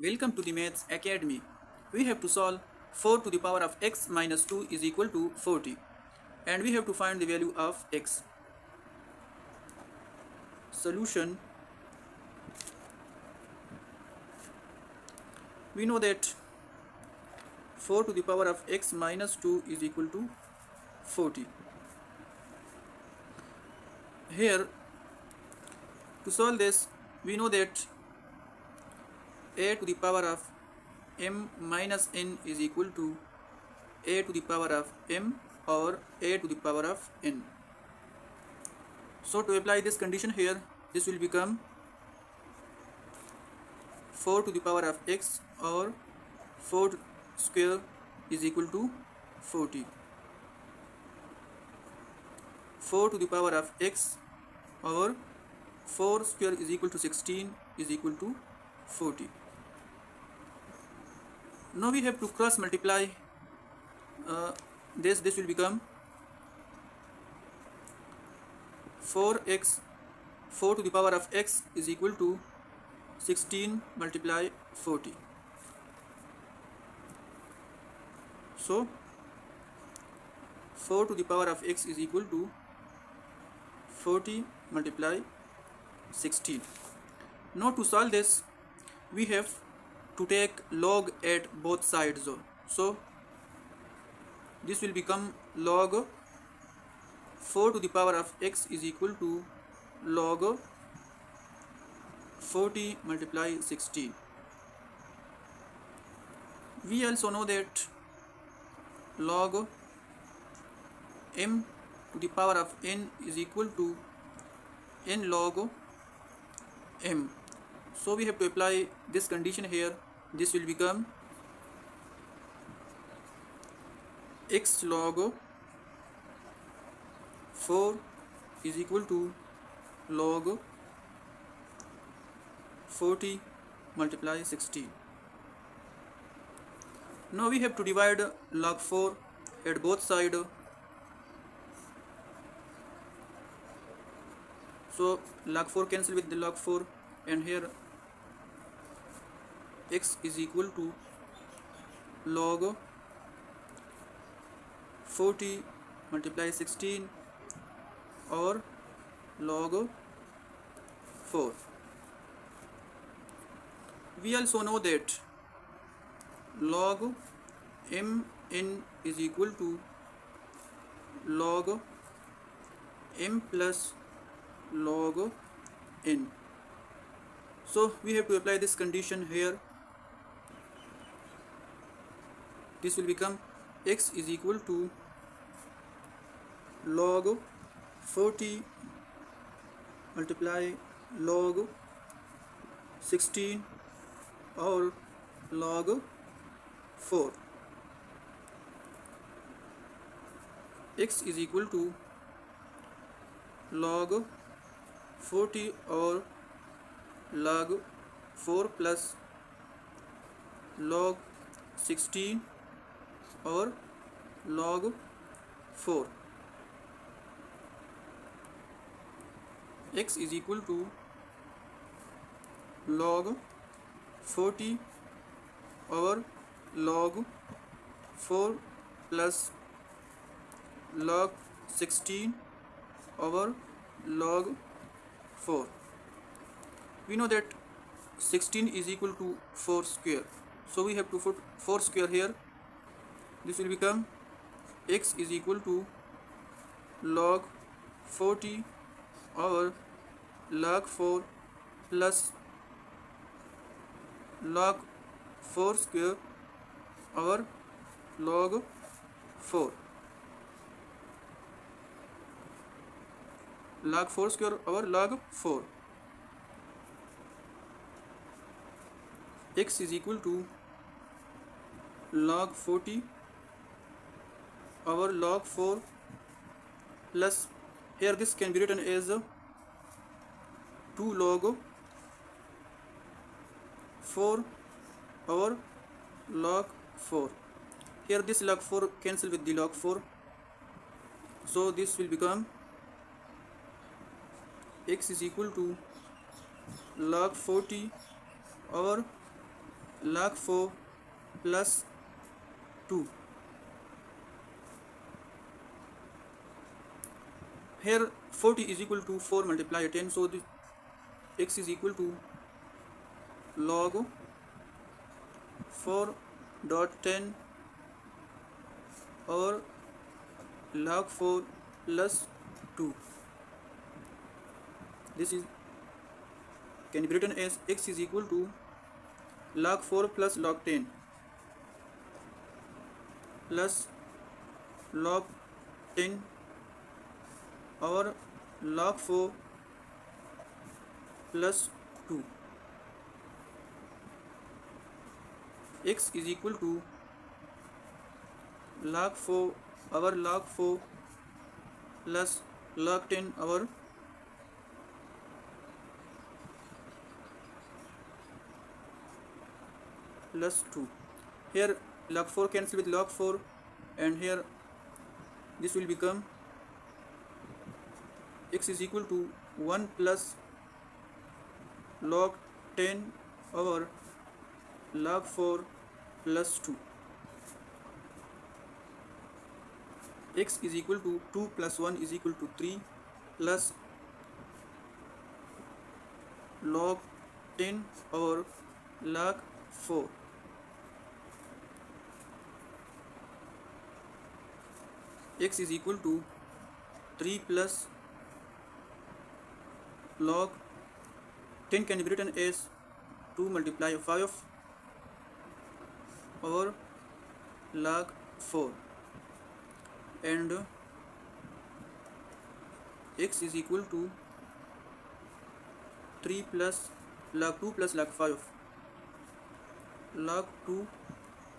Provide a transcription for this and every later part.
Welcome to the Maths Academy. We have to solve 4 to the power of x minus 2 is equal to 40 and we have to find the value of x. Solution. We know that 4 to the power of x minus 2 is equal to 40. Here, to solve this, we know that a to the power of m minus n is equal to a to the power of m or a to the power of n. So to apply this condition here, this will become 4 to the power of x or 4 square is equal to 40. 4 to the power of x or 4 square is equal to 16 is equal to 40. Now we have to cross multiply this will become 4x 4 to the power of x is equal to 16 multiply 40. So 4 to the power of x is equal to 40 multiply 16. Now to solve this, we have to take log at both sides. So this will become log 4 to the power of x is equal to log 40 multiply 16. We also know that log m to the power of n is equal to n log m. So we have to apply this condition here. This will become x log 4 is equal to log 40 multiply 16. Now we have to divide log 4 at both sides. So log 4 cancel with the log 4 and here x is equal to log 40 multiply 16 or log 4. We also know that log m n is equal to log m plus log n. So we have to apply this condition here. This will become x is equal to log 40 multiply log 16 or log 4. X is equal to log 40 or log 4 plus log 16 or log 4. X is equal to log 40 or log 4 plus log 16 over log 4. We know that 16 is equal to 4 square. So we have to put 4 square here. This will become x is equal to log 40 over log 4 plus log 4 square over log 4. Log 4 square over log 4. X is equal to log 40 over log 4 plus, here this can be written as 2 log 4 over log 4. Here this log 4 cancel with the log 4. So this will become x is equal to log 40 over log 4 plus 2. Here 40 is equal to 4 multiplied 10, so this x is equal to log 4 dot 10 or log 4 plus 2. This is can be written as x is equal to log 4 plus log 10 plus log 10 or log 4 plus 2. X is equal to log 4 over log 4 plus log 10 over plus 2. Here log 4 cancel with log 4, and here this will become x is equal to 1 plus log 10 over log 4 plus 2. X is equal to 2 plus 1 is equal to 3 plus log 10 over log 4. X is equal to 3 plus log 10 can be written as 2 multiply 5 over log 4, and x is equal to 3 plus log 2 plus log 5, log 2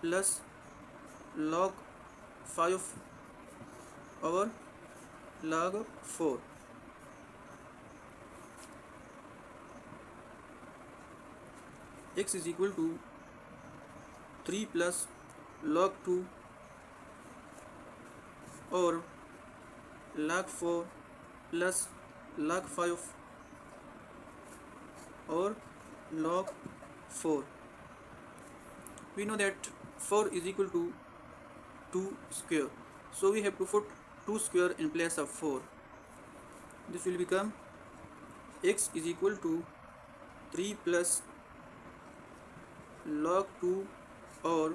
plus log 5 over log 4. X is equal to 3 plus log 2 or log 4 plus log 5 or log 4. We know that 4 is equal to 2 square, so we have to put 2 square in place of 4. This will become x is equal to 3 plus log 2 or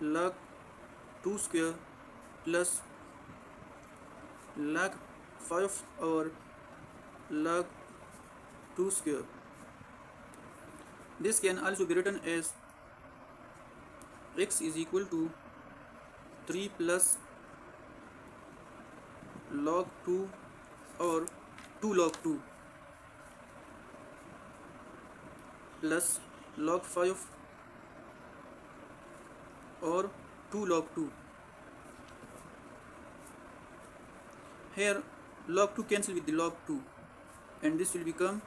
log 2 square plus log 5 or log 2 square. This can also be written as x is equal to 3 plus log 2 or 2 log 2 plus log 5 or 2 log 2. Here log 2 cancel with the log 2, and this will become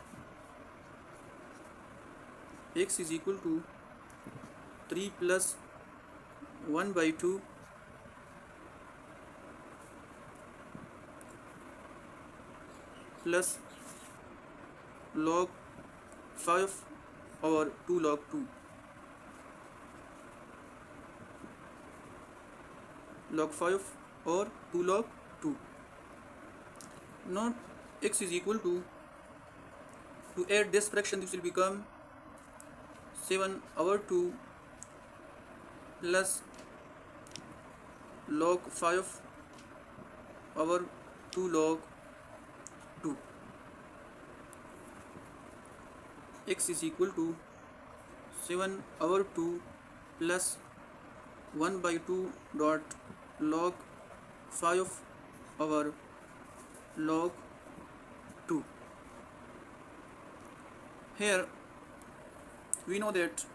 x is equal to 3 plus 1 by 2 plus log 5 over 2 log 2. Log 5 or 2 log 2. Now x is equal to add this fraction, this will become 7 over 2 plus log 5 over 2 log 2. X is equal to 7 over 2 plus 1 by 2 dot log 5 over log 2. Here we know that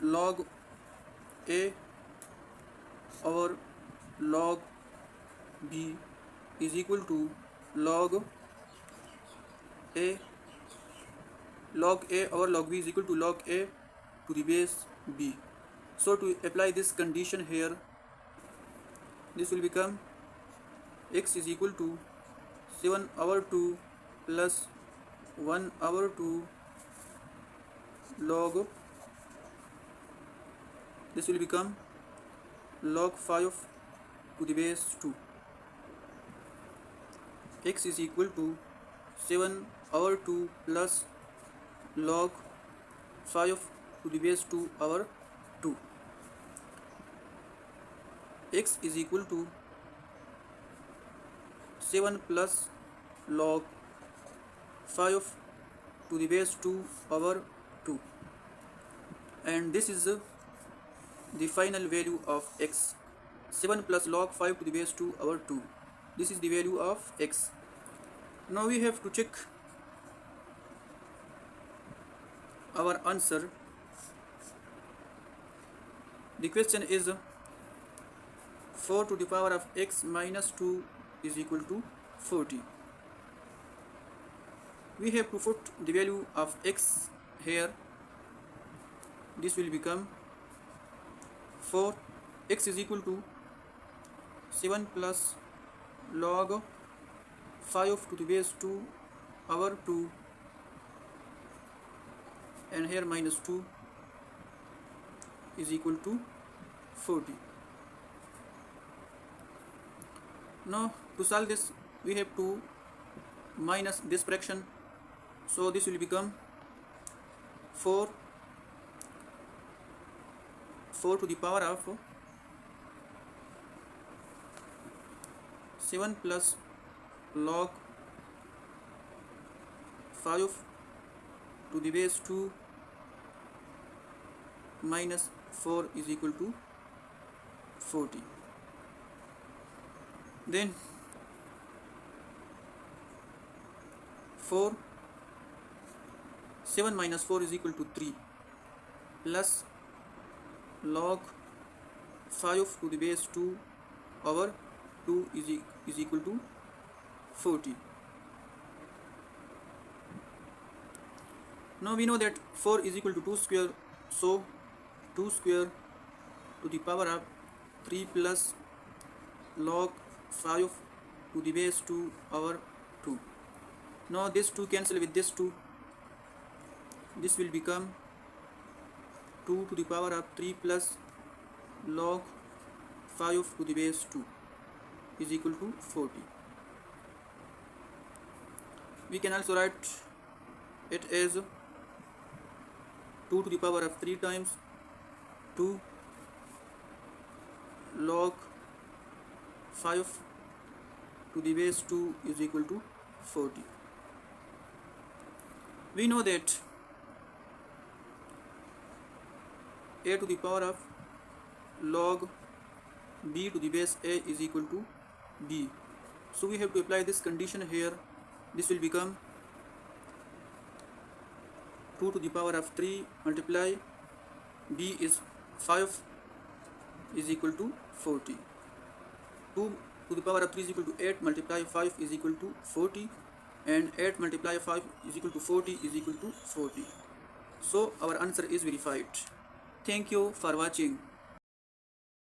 log a over log b is equal to log a. Log a over log b is equal to log a to the base b. So to apply this condition here, this will become x is equal to 7 over 2 plus 1 over 2 log, this will become log 5 to the base 2. X is equal to 7 over 2 plus log 5 to the base 2 over 2. X is equal to 7 plus log 5 to the base 2 over 2, and this is the final value of x. 7 plus log 5 to the base 2 over 2, this is the value of x. Now we have to check our answer. The question is 4 to the power of x minus 2 is equal to 40. We have to put the value of x here. This will become 4. X is equal to 7 plus log 5 to the base 2 over 2, and here minus 2 is equal to 40. Now to solve this, we have to minus this fraction, so this will become 4 to the power of 7 plus log 5 to the base 2 minus 4 is equal to 40. Then 7 minus 4 is equal to 3 plus log 5 to the base 2 over 2 is equal to 40. Now we know that 4 is equal to 2 square, so 2 square to the power of 3 plus log 5 to the base 2 over 2. Now this 2 cancel with this 2. This will become 2 to the power of 3 plus log 5 to the base 2 is equal to 40. We can also write it as 2 to the power of 3 times 2 log 5 to the base 2 is equal to 40. We know that a to the power of log b to the base a is equal to b. So we have to apply this condition here. This will become 2 to the power of 3 multiply b is 5 is equal to 40. 2 to the power of 3 is equal to 8 multiply 5 is equal to 40, and 8 multiply 5 is equal to 40 is equal to 40. So our answer is verified. Thank you for watching.